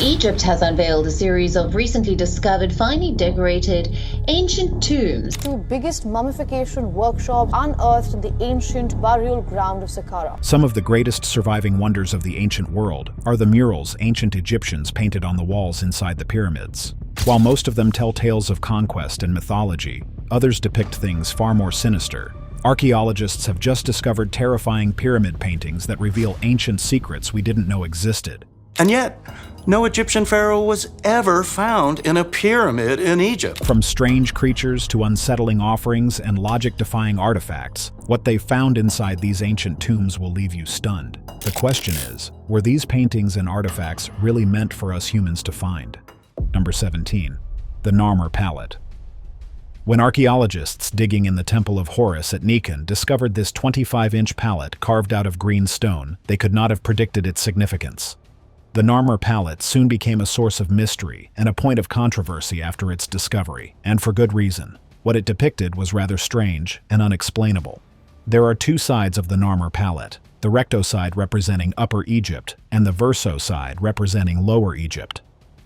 Egypt has unveiled a series of recently discovered, finely decorated ancient tombs. Two biggest mummification workshops unearthed in the ancient burial ground of Saqqara. Some of the greatest surviving wonders of the ancient world are the murals ancient Egyptians painted on the walls inside the pyramids. While most of them tell tales of conquest and mythology, others depict things far more sinister. Archaeologists have just discovered terrifying pyramid paintings that reveal ancient secrets we didn't know existed. And yet, no Egyptian pharaoh was ever found in a pyramid in Egypt. From strange creatures to unsettling offerings and logic-defying artifacts, what they found inside these ancient tombs will leave you stunned. The question is, were these paintings and artifacts really meant for us humans to find? Number 17. The Nar Pallet. When archaeologists digging in the Temple of Horus at Nikon discovered this 25-inch pallet carved out of green stone, they could not have predicted its significance. The Nar Pallet soon became a source of mystery and a point of controversy after its discovery, and for good reason. What it depicted was rather strange and unexplainable. There are two sides of the Nar Pallet, the recto side representing Upper Egypt and the verso side representing Lower Egypt.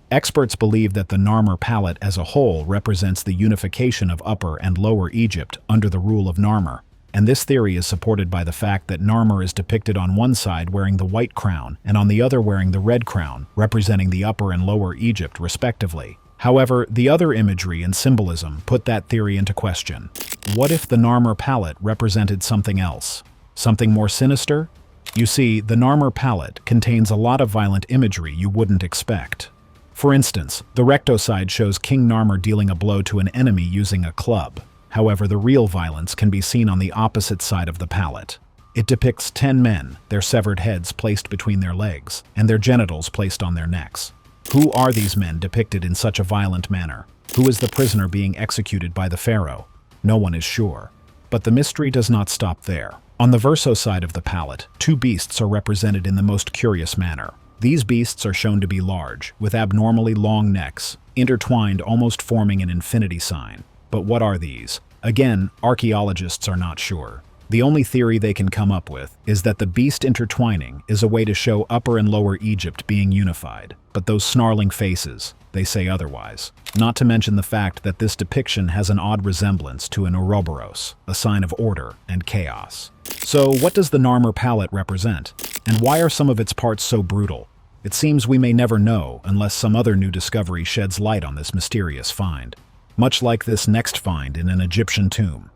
Experts believe that the Nar Pallet as a whole represents the unification of Upper and Lower Egypt under the rule of Narmer, and this theory is supported by the fact that Narmer is depicted on one side wearing the white crown and on the other wearing the red crown, representing the Upper and Lower Egypt respectively. However, the other imagery and symbolism put that theory into question. What if the Nar Pallet represented something else? Something more sinister? You see, the Nar Pallet contains a lot of violent imagery you wouldn't expect. For instance, the recto side shows King Narmer dealing a blow to an enemy using a club. However, the real violence can be seen on the opposite side of the pallet. It depicts 10 men, their severed heads placed between their legs, and their genitals placed on their necks. Who are these men depicted in such a violent manner? Who is the prisoner being executed by the pharaoh? No one is sure. But the mystery does not stop there. On the verso side of the pallet, two beasts are represented in the most curious manner. These beasts are shown to be large, with abnormally long necks, intertwined almost forming an infinity sign. But what are these? Again, archaeologists are not sure. The only theory they can come up with is that the beast intertwining is a way to show Upper and Lower Egypt being unified. But those snarling faces, they say otherwise. Not to mention the fact that this depiction has an odd resemblance to an Ouroboros, a sign of order and chaos. So what does the Nar Pallet represent? And why are some of its parts so brutal? It seems we may never know unless some other new discovery sheds light on this mysterious find. Much like this next find in an Egyptian tomb.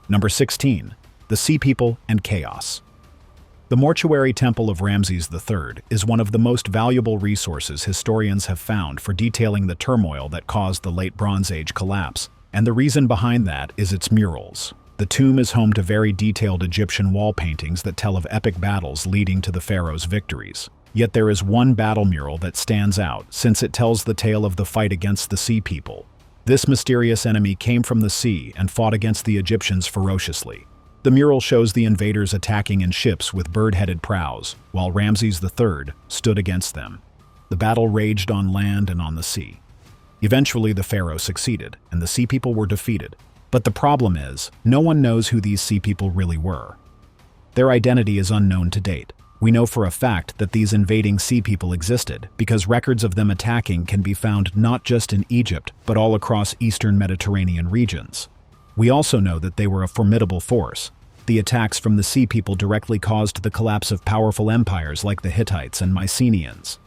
Number 16. The Sea People and Chaos. The mortuary temple of Ramses III is one of the most valuable resources historians have found for detailing the turmoil that caused the Late Bronze Age collapse, and the reason behind that is its murals. The tomb is home to very detailed Egyptian wall paintings that tell of epic battles leading to the pharaoh's victories. Yet there is one battle mural that stands out since it tells the tale of the fight against the Sea People. This mysterious enemy came from the sea and fought against the Egyptians ferociously. The mural shows the invaders attacking in ships with bird-headed prows, while Ramses III stood against them. The battle raged on land and on the sea. Eventually, the pharaoh succeeded, and the Sea People were defeated. But the problem is, no one knows who these Sea People really were. Their identity is unknown to date. We know for a fact that these invading Sea People existed because records of them attacking can be found not just in Egypt, but all across eastern Mediterranean regions. We also know that they were a formidable force. The attacks from the Sea People directly caused the collapse of powerful empires like the Hittites and Mycenaeans.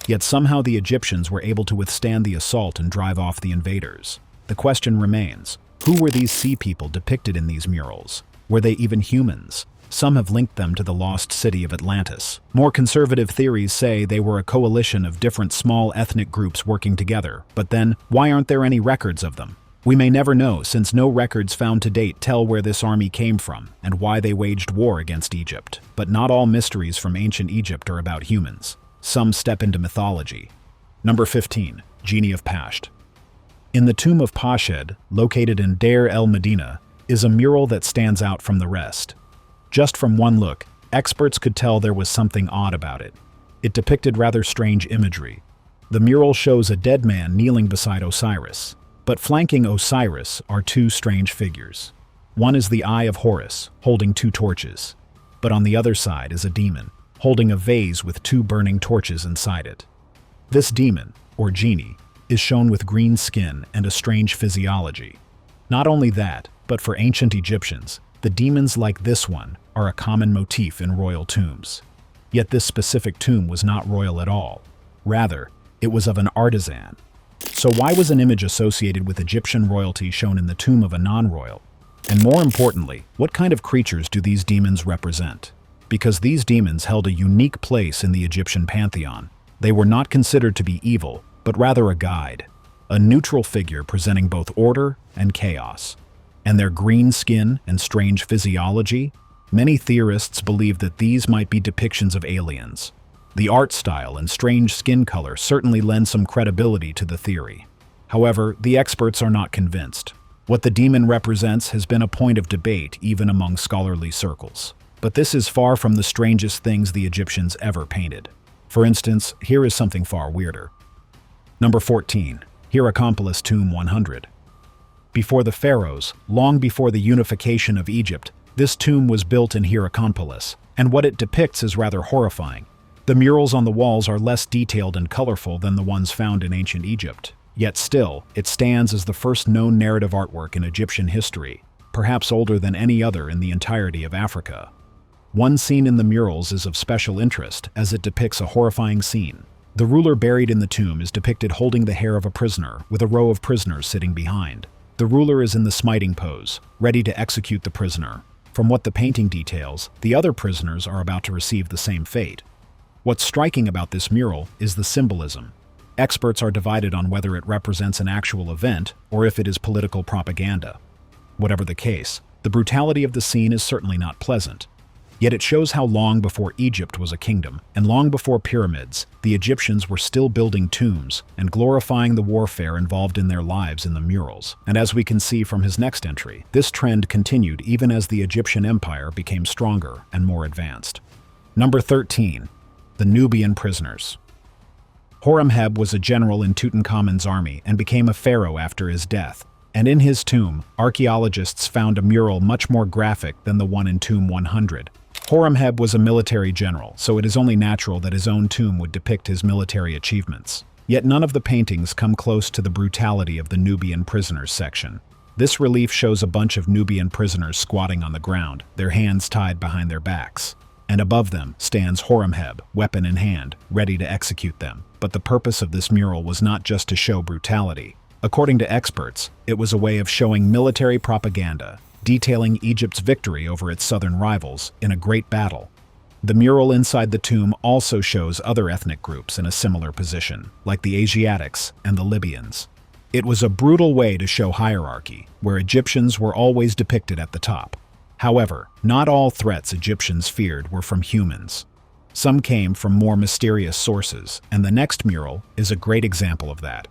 Yet somehow the Egyptians were able to withstand the assault and drive off the invaders. The question remains, who were these Sea People depicted in these murals? Were they even humans? Some have linked them to the lost city of Atlantis. More conservative theories say they were a coalition of different small ethnic groups working together. But then, why aren't there any records of them? We may never know since no records found to date tell where this army came from and why they waged war against Egypt. But not all mysteries from ancient Egypt are about humans. Some step into mythology. Number 15. Genie of Past. In the tomb of Pashed, located in Deir el-Medina, is a mural that stands out from the rest. Just from one look, experts could tell there was something odd about it. It depicted rather strange imagery. The mural shows a dead man kneeling beside Osiris, but flanking Osiris are two strange figures. One is the Eye of Horus, holding two torches, but on the other side is a demon, holding a vase with two burning torches inside it. This demon, or genie, is shown with green skin and a strange physiology. Not only that, but for ancient Egyptians, the demons like this one are a common motif in royal tombs. Yet this specific tomb was not royal at all. Rather, it was of an artisan. So why was an image associated with Egyptian royalty shown in the tomb of a non-royal? And more importantly, what kind of creatures do these demons represent? Because these demons held a unique place in the Egyptian pantheon. They were not considered to be evil, but rather a guide, a neutral figure presenting both order and chaos. And their green skin and strange physiology, many theorists believe that these might be depictions of aliens. The art style and strange skin color certainly lend some credibility to the theory. However, the experts are not convinced. What the demon represents has been a point of debate even among scholarly circles. But this is far from the strangest things the Egyptians ever painted. For instance, here is something far weirder. Number 14. Hieroglyphs Tomb 100. Before the pharaohs, long before the unification of Egypt, this tomb was built in Hieroglyphs, and what it depicts is rather horrifying. The murals on the walls are less detailed and colorful than the ones found in ancient Egypt. Yet still, it stands as the first known narrative artwork in Egyptian history, perhaps older than any other in the entirety of Africa. One scene in the murals is of special interest as it depicts a horrifying scene. The ruler buried in the tomb is depicted holding the hair of a prisoner, with a row of prisoners sitting behind. The ruler is in the smiting pose, ready to execute the prisoner. From what the painting details, the other prisoners are about to receive the same fate. What's striking about this mural is the symbolism. Experts are divided on whether it represents an actual event or if it is political propaganda. Whatever the case, the brutality of the scene is certainly not pleasant. Yet it shows how long before Egypt was a kingdom, and long before pyramids, the Egyptians were still building tombs and glorifying the warfare involved in their lives in the murals. And as we can see from his next entry, this trend continued even as the Egyptian empire became stronger and more advanced. Number 13. The Nubian prisoners. Horemheb was a general in Tutankhamun's army and became a pharaoh after his death. And in his tomb, archaeologists found a mural much more graphic than the one in Tomb 100. Horemheb was a military general, so it is only natural that his own tomb would depict his military achievements. Yet none of the paintings come close to the brutality of the Nubian prisoners section. This relief shows a bunch of Nubian prisoners squatting on the ground, their hands tied behind their backs. And above them stands Horemheb, weapon in hand, ready to execute them. But the purpose of this mural was not just to show brutality. According to experts, it was a way of showing military propaganda, detailing Egypt's victory over its southern rivals in a great battle. The mural inside the tomb also shows other ethnic groups in a similar position, like the Asiatics and the Libyans. It was a brutal way to show hierarchy, where Egyptians were always depicted at the top. However, not all threats Egyptians feared were from humans. Some came from more mysterious sources, and the next mural is a great example of that.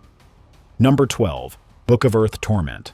Number 12. Book of Earth Torment.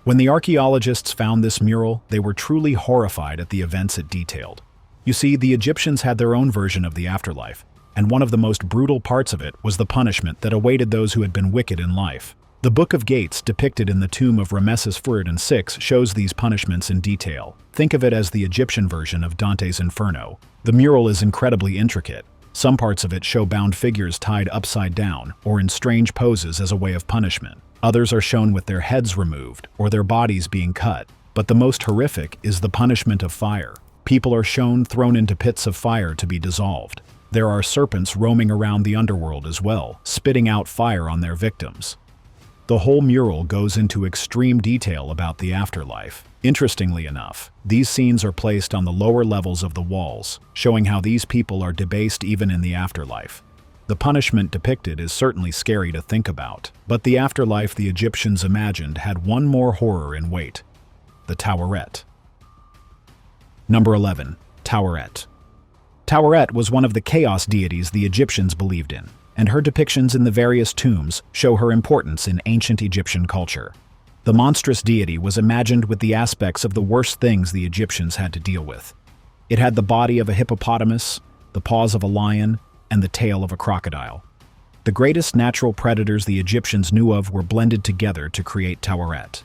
When the archaeologists found this mural, they were truly horrified at the events it detailed. You see, the Egyptians had their own version of the afterlife, and one of the most brutal parts of it was the punishment that awaited those who had been wicked in life. The Book of Gates, depicted in the tomb of Ramesses VI, shows these punishments in detail. Think of it as the Egyptian version of Dante's Inferno. The mural is incredibly intricate. Some parts of it show bound figures tied upside down or in strange poses as a way of punishment. Others are shown with their heads removed or their bodies being cut. But the most horrific is the punishment of fire. People are shown thrown into pits of fire to be dissolved. There are serpents roaming around the underworld as well, spitting out fire on their victims. The whole mural goes into extreme detail about the afterlife. Interestingly enough, these scenes are placed on the lower levels of the walls, showing how these people are debased even in the afterlife. The punishment depicted is certainly scary to think about, but the afterlife the Egyptians imagined had one more horror in wait: the Toweret. Number 11. Toweret. Toweret was one of the chaos deities the Egyptians believed in, and her depictions in the various tombs show her importance in ancient Egyptian culture. The monstrous deity was imagined with the aspects of the worst things the Egyptians had to deal with. It had the body of a hippopotamus, the paws of a lion, and the tail of a crocodile. The greatest natural predators the Egyptians knew of were blended together to create Toweret.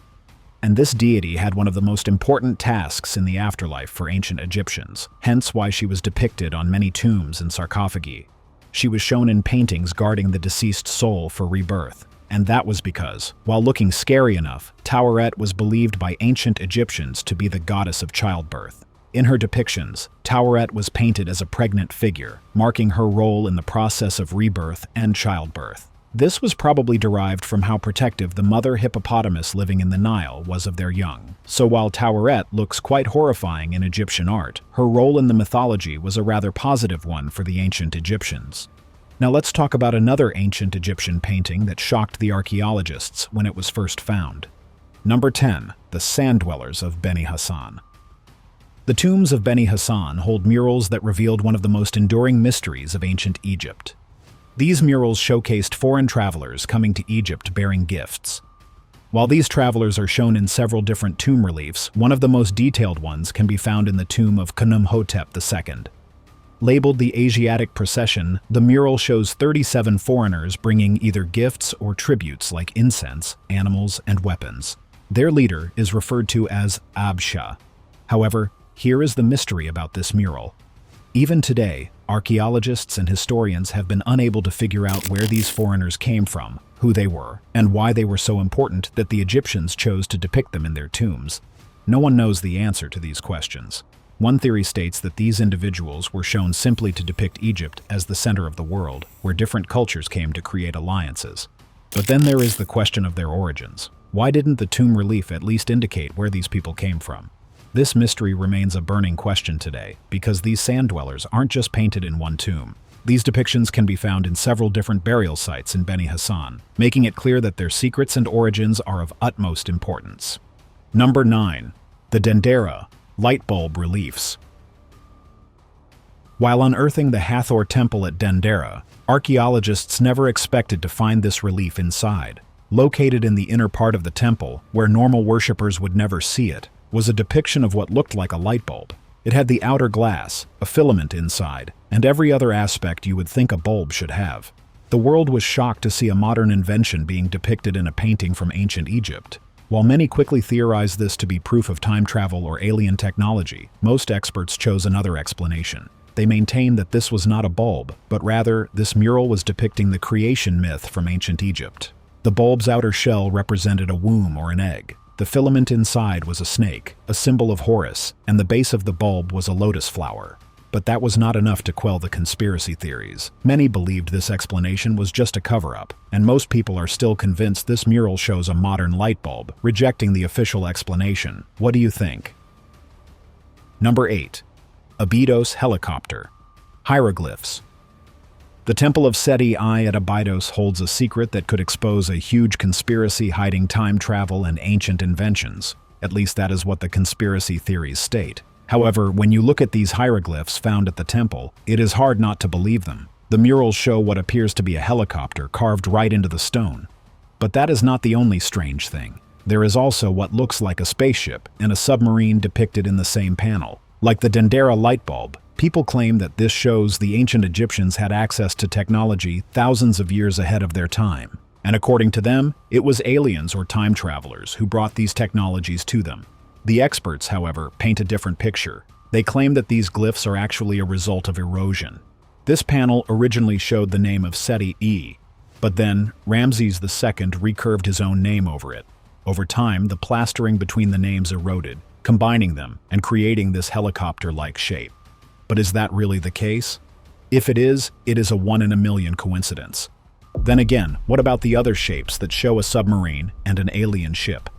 And this deity had one of the most important tasks in the afterlife for ancient Egyptians, hence why she was depicted on many tombs and sarcophagi. She was shown in paintings guarding the deceased soul for rebirth. And that was because, while looking scary enough, Toweret was believed by ancient Egyptians to be the goddess of childbirth. In her depictions, Toweret was painted as a pregnant figure, marking her role in the process of rebirth and childbirth. This was probably derived from how protective the mother hippopotamus living in the Nile was of their young. So while Toweret looks quite horrifying in Egyptian art, her role in the mythology was a rather positive one for the ancient Egyptians. Now let's talk about another ancient Egyptian painting that shocked the archaeologists when it was first found. Number 10. The Sand Dwellers of Beni Hassan. The tombs of Beni Hassan hold murals that revealed one of the most enduring mysteries of ancient Egypt. These murals showcased foreign travelers coming to Egypt bearing gifts. While these travelers are shown in several different tomb reliefs, one of the most detailed ones can be found in the tomb of Khnumhotep II. Labeled the Asiatic Procession, the mural shows 37 foreigners bringing either gifts or tributes like incense, animals, and weapons. Their leader is referred to as Absha. However, here is the mystery about this mural. Even today, archaeologists and historians have been unable to figure out where these foreigners came from, who they were, and why they were so important that the Egyptians chose to depict them in their tombs. No one knows the answer to these questions. One theory states that these individuals were shown simply to depict Egypt as the center of the world, where different cultures came to create alliances. But then there is the question of their origins. Why didn't the tomb relief at least indicate where these people came from? This mystery remains a burning question today, because these sand dwellers aren't just painted in one tomb. These depictions can be found in several different burial sites in Beni Hassan, making it clear that their secrets and origins are of utmost importance. Number 9. The Dendera Light Bulb Reliefs. While unearthing the Hathor Temple at Dendera, archaeologists never expected to find this relief inside. Located in the inner part of the temple, where normal worshippers would never see it, was a depiction of what looked like a light bulb. It had the outer glass, a filament inside, and every other aspect you would think a bulb should have. The world was shocked to see a modern invention being depicted in a painting from ancient Egypt. While many quickly theorized this to be proof of time travel or alien technology, most experts chose another explanation. They maintained that this was not a bulb, but rather, this mural was depicting the creation myth from ancient Egypt. The bulb's outer shell represented a womb or an egg. The filament inside was a snake, a symbol of Horus, and the base of the bulb was a lotus flower. But that was not enough to quell the conspiracy theories. Many believed this explanation was just a cover-up, and most people are still convinced this mural shows a modern light bulb, rejecting the official explanation. What do you think? Number 8. Abydos Helicopter. Hieroglyphs. The Temple of Seti I at Abydos holds a secret that could expose a huge conspiracy hiding time travel and ancient inventions. At least that is what the conspiracy theories state. However, when you look at these hieroglyphs found at the temple, it is hard not to believe them. The murals show what appears to be a helicopter carved right into the stone. But that is not the only strange thing. There is also what looks like a spaceship and a submarine depicted in the same panel. Like the Dendera light bulb, people claim that this shows the ancient Egyptians had access to technology thousands of years ahead of their time. And according to them, it was aliens or time travelers who brought these technologies to them. The experts, however, paint a different picture. They claim that these glyphs are actually a result of erosion. This panel originally showed the name of Seti I, but then Ramses II recurved his own name over it. Over time, the plastering between the names eroded, combining them and creating this helicopter-like shape. But is that really the case? If it is a 1 in a million coincidence. Then again, what about the other shapes that show a submarine and an alien ship?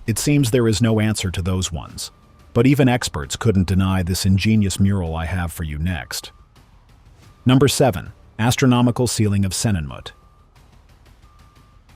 It seems there is no answer to those ones. But even experts couldn't deny this ingenious mural I have for you next. Number 7. Astronomical Ceiling of Senenmut.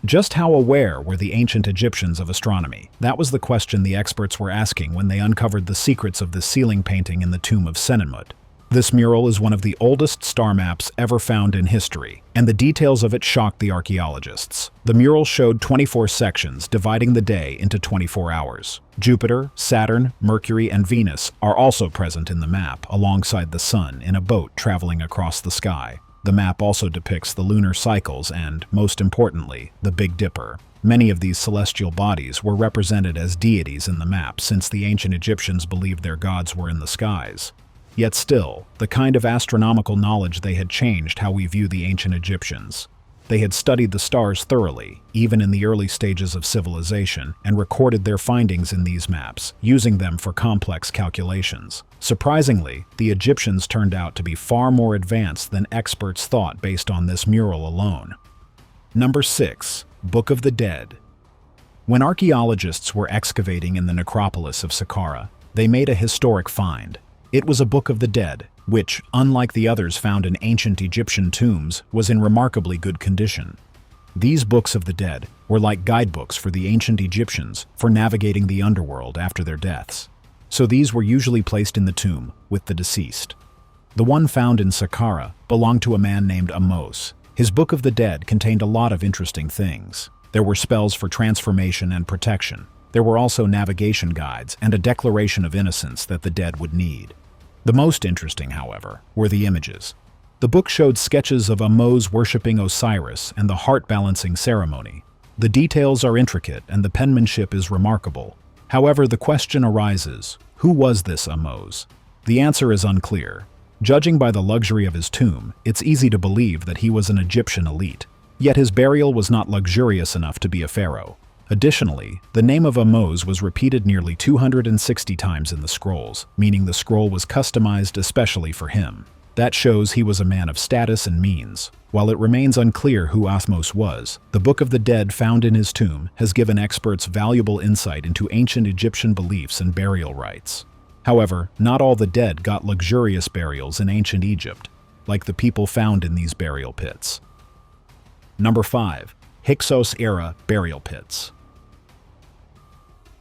Just how aware were the ancient Egyptians of astronomy? That was the question the experts were asking when they uncovered the secrets of the ceiling painting in the tomb of Senenmut. This mural is one of the oldest star maps ever found in history, and the details of it shocked the archaeologists. The mural showed 24 sections dividing the day into 24 hours. Jupiter, Saturn, Mercury, and Venus are also present in the map, alongside the Sun in a boat traveling across the sky. The map also depicts the lunar cycles and, most importantly, the Big Dipper. Many of these celestial bodies were represented as deities in the map since the ancient Egyptians believed their gods were in the skies. Yet still, the kind of astronomical knowledge they had changed how we view the ancient Egyptians. They had studied the stars thoroughly, even in the early stages of civilization, and recorded their findings in these maps, using them for complex calculations. Surprisingly, the Egyptians turned out to be far more advanced than experts thought based on this mural alone. Number 6. Book of the Dead. When archaeologists were excavating in the necropolis of Saqqara, they made a historic find. It was a Book of the Dead, which, unlike the others found in ancient Egyptian tombs, was in remarkably good condition. These Books of the Dead were like guidebooks for the ancient Egyptians for navigating the underworld after their deaths. So these were usually placed in the tomb with the deceased. The one found in Saqqara belonged to a man named Ahmose. His Book of the Dead contained a lot of interesting things. There were spells for transformation and protection. There were also navigation guides and a declaration of innocence that the dead would need. The most interesting, however, were the images. The book showed sketches of Ahmose worshipping Osiris and the heart-balancing ceremony. The details are intricate and the penmanship is remarkable. However, the question arises, who was this Ahmose? The answer is unclear. Judging by the luxury of his tomb, it's easy to believe that he was an Egyptian elite. Yet his burial was not luxurious enough to be a pharaoh. Additionally, the name of Ahmose was repeated nearly 260 times in the scrolls, meaning the scroll was customized especially for him. That shows he was a man of status and means. While it remains unclear who Ahmose was, the Book of the Dead found in his tomb has given experts valuable insight into ancient Egyptian beliefs and burial rites. However, not all the dead got luxurious burials in ancient Egypt, like the people found in these burial pits. Number 5. Hyksos-era burial pits.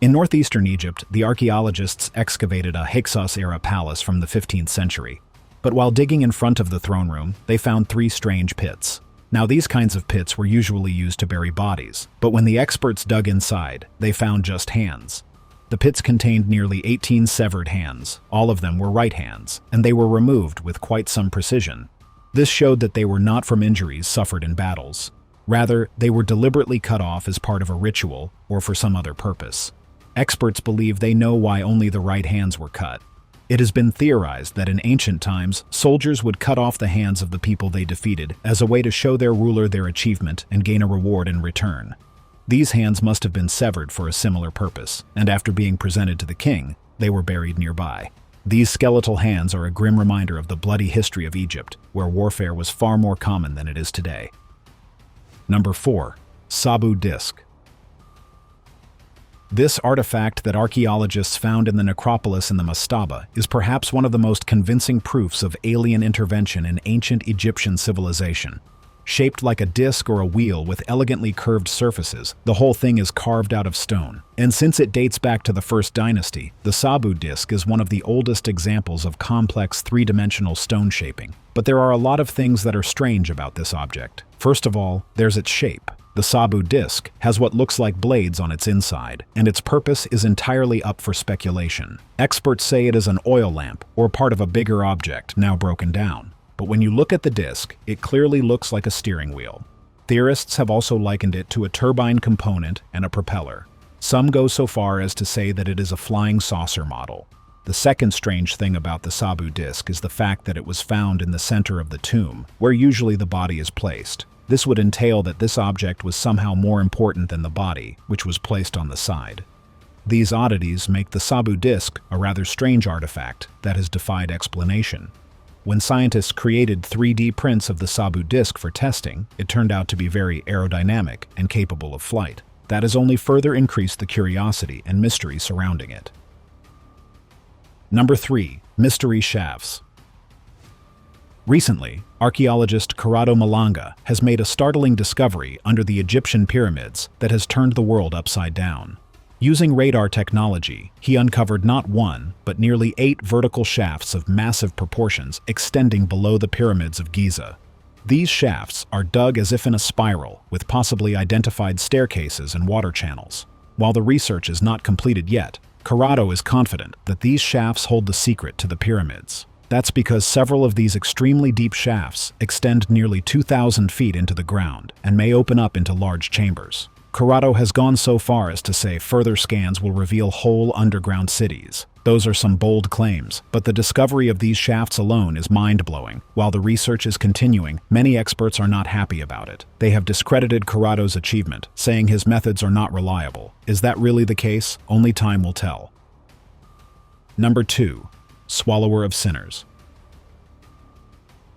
In northeastern Egypt, the archaeologists excavated a Hyksos-era palace from the 15th century. But while digging in front of the throne room, they found 3 strange pits. Now, these kinds of pits were usually used to bury bodies, but when the experts dug inside, they found just hands. The pits contained nearly 18 severed hands. All of them were right hands, and they were removed with quite some precision. This showed that they were not from injuries suffered in battles. Rather, they were deliberately cut off as part of a ritual or for some other purpose. Experts believe they know why only the right hands were cut. It has been theorized that in ancient times, soldiers would cut off the hands of the people they defeated as a way to show their ruler their achievement and gain a reward in return. These hands must have been severed for a similar purpose, and after being presented to the king, they were buried nearby. These skeletal hands are a grim reminder of the bloody history of Egypt, where warfare was far more common than it is today. Number 4. Sabu Disc. This artifact that archaeologists found in the necropolis in the mastaba is perhaps one of the most convincing proofs of alien intervention in ancient Egyptian civilization. Shaped like a disc or a wheel with elegantly curved surfaces, the whole thing is carved out of stone. And since it dates back to the First Dynasty, the Sabu Disc is one of the oldest examples of complex three-dimensional stone shaping. But there are a lot of things that are strange about this object. First of all, there's its shape. The Sabu Disc has what looks like blades on its inside, and its purpose is entirely up for speculation. Experts say it is an oil lamp or part of a bigger object now broken down. But when you look at the disc, it clearly looks like a steering wheel. Theorists have also likened it to a turbine component and a propeller. Some go so far as to say that it is a flying saucer model. The second strange thing about the Sabu Disc is the fact that it was found in the center of the tomb, where usually the body is placed. This would entail that this object was somehow more important than the body, which was placed on the side. These oddities make the Sabu Disc a rather strange artifact that has defied explanation. When scientists created 3D prints of the Sabu Disc for testing, it turned out to be very aerodynamic and capable of flight. That has only further increased the curiosity and mystery surrounding it. Number 3. Mystery shafts. Recently, archaeologist Corrado Malanga has made a startling discovery under the Egyptian pyramids that has turned the world upside down. Using radar technology, he uncovered not one, but nearly 8 vertical shafts of massive proportions extending below the pyramids of Giza. These shafts are dug as if in a spiral, with possibly identified staircases and water channels. While the research is not completed yet, Corrado is confident that these shafts hold the secret to the pyramids. That's because several of these extremely deep shafts extend nearly 2,000 feet into the ground and may open up into large chambers. Corrado has gone so far as to say further scans will reveal whole underground cities. Those are some bold claims, but the discovery of these shafts alone is mind-blowing. While the research is continuing, many experts are not happy about it. They have discredited Corrado's achievement, saying his methods are not reliable. Is that really the case? Only time will tell. Number 2. Swallower of Sinners.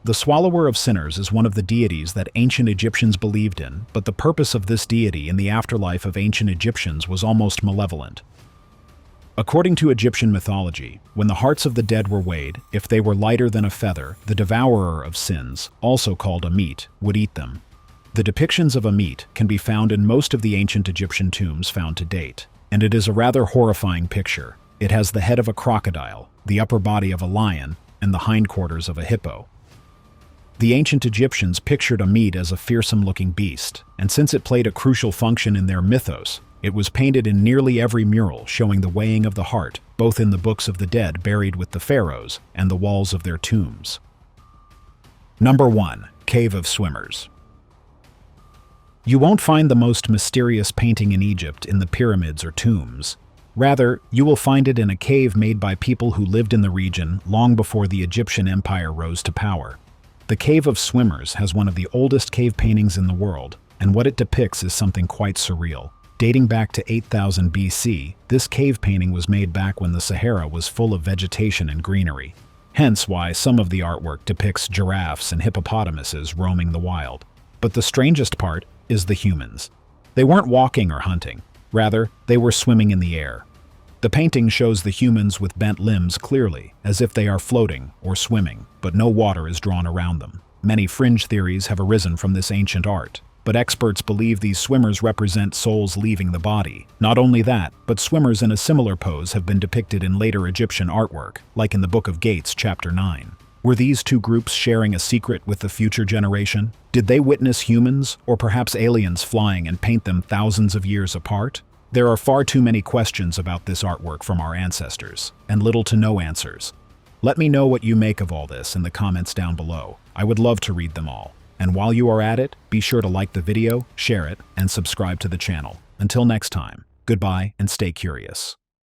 The Swallower of Sinners is one of the deities that ancient Egyptians believed in, but the purpose of this deity in the afterlife of ancient Egyptians was almost malevolent. According to Egyptian mythology, when the hearts of the dead were weighed, if they were lighter than a feather, the devourer of sins, also called Amit, would eat them. The depictions of Amit can be found in most of the ancient Egyptian tombs found to date, and it is a rather horrifying picture. It has the head of a crocodile, the upper body of a lion, and the hindquarters of a hippo. The ancient Egyptians pictured Amit as a fearsome-looking beast, and since it played a crucial function in their mythos, it was painted in nearly every mural showing the weighing of the heart, both in the books of the dead buried with the pharaohs and the walls of their tombs. Number 1. Cave of Swimmers. You won't find the most mysterious painting in Egypt in the pyramids or tombs. Rather, you will find it in a cave made by people who lived in the region long before the Egyptian Empire rose to power. The Cave of Swimmers has one of the oldest cave paintings in the world, and what it depicts is something quite surreal. Dating back to 8000 BC, this cave painting was made back when the Sahara was full of vegetation and greenery. Hence why some of the artwork depicts giraffes and hippopotamuses roaming the wild. But the strangest part is the humans. They weren't walking or hunting. Rather, they were swimming in the air. The painting shows the humans with bent limbs clearly, as if they are floating or swimming, but no water is drawn around them. Many fringe theories have arisen from this ancient art, but experts believe these swimmers represent souls leaving the body. Not only that, but swimmers in a similar pose have been depicted in later Egyptian artwork, like in the Book of Gates, Chapter 9. Were these two groups sharing a secret with the future generation? Did they witness humans, or perhaps aliens flying and paint them thousands of years apart? There are far too many questions about this artwork from our ancestors, and little to no answers. Let me know what you make of all this in the comments down below. I would love to read them all. And while you are at it, be sure to like the video, share it, and subscribe to the channel. Until next time, goodbye and stay curious.